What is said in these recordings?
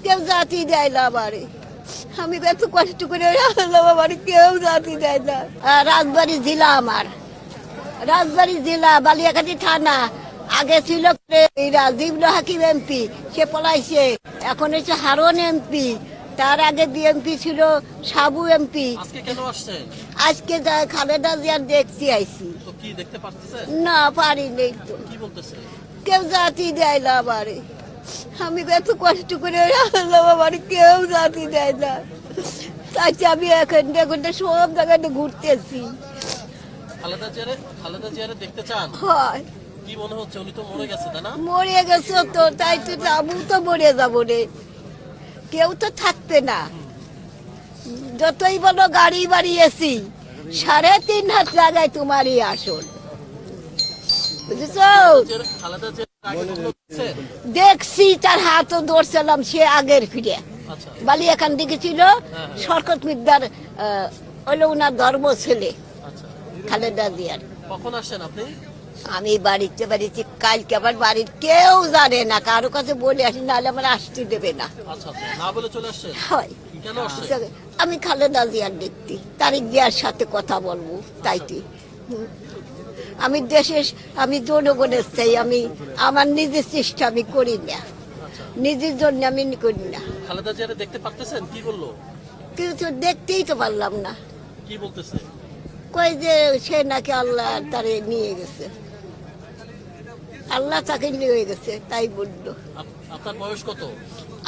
কেউ জাতি দেয় না আমারে। আমি এত কষ্ট করে আমার কেউ জাতি দেয় না। রাজবাড়ী জেলা আমার, রাজবাড়ী জেলা, বালিয়াকাটি থানা। আগে ছিল জিবল হাকিম এমপি, সে পলাইছে। এখন হচ্ছে হারুন এমপি। তার আগে বিএমপি ছিল সাবু এমপি। আজকে খালেদা জিয়ার দেখছি আইছি। না পারিনি তো, কেউ জাতি দেয় না আমারে। আমি এত কষ্ট করে আমার কেউ জাতি দেয় না। তাই আমি এখন দেখুন সব জায়গায় ঘুরতেছি। হয় কি মনে হচ্ছে উনি তো মরে গেছে, তাই না? মরে গেছে তো, তাই তো যাবো, তো মরে যাবো রে, কেউ তো থাকবে না। যতই বলো গাড়ি বাড়িয়েছি, 3.5 হাত জায়গায় তোমারই আসল, বুঝেছো? দেখছি তার হাতও ধরছিলাম, সে আগের ফিরে বালি এখান দিকে ছিল। শরকত মিদ্দার হলো ওনার ধর্ম ছেলে খালেদা জিয়ার। কখন আসছেন আপনি? আমি বাড়িতে কালকে, আবার বাড়ির কেউ জানে না, কারো কাছে বলে আসি, নাহলে আমার আসতে দেবে না। না বলে চলে আসছেন? হয়। আমি খালেদা জিয়ার দেখতে, তারিক জিয়ার সাথে কথা বলবো, তাইতে আমি দেশের, আমি জনগণের চাই। আমি আমার নিজের চেষ্টা আমি করি না, নিজের জন্য আমি করি না। খালেদা জিয়ারে দেখতে পারতেছেন? কি বললো? কিছু দেখতেই তো পারলাম না। কি বলতেছে? কই যে সে নাকি আল্লাহ তারে নিয়ে গেছে, আল্লাহ তাকে নিয়ে গেছে, তাই বললো। আপনার বয়স কত?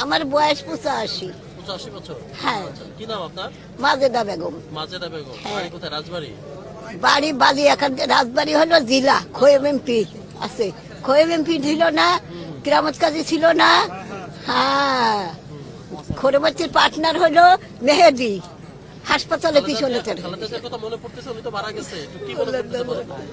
আমার বয়স 85। 85 বছর? হ্যাঁ। কি নাম আপনার? মাজেদা বেগম। মাজেদা বেগম। বাড়ি কোথায়? রাজবাড়ী? বাড়ি বালি এখান থেকে, রাজবাড়ী হলো জেলা। খোয়েম এমপি আছে, খোয়েম এমপি ছিল না, কিরামত কাজী ছিল না। হ্যাঁ, খোরবাতির পার্টনার হলো মেহেদি, হাসপাতালে পিছনে। কথা মনে পড়তেছে, উনি তো মারা গেছে, কি মনে পড়তেছে?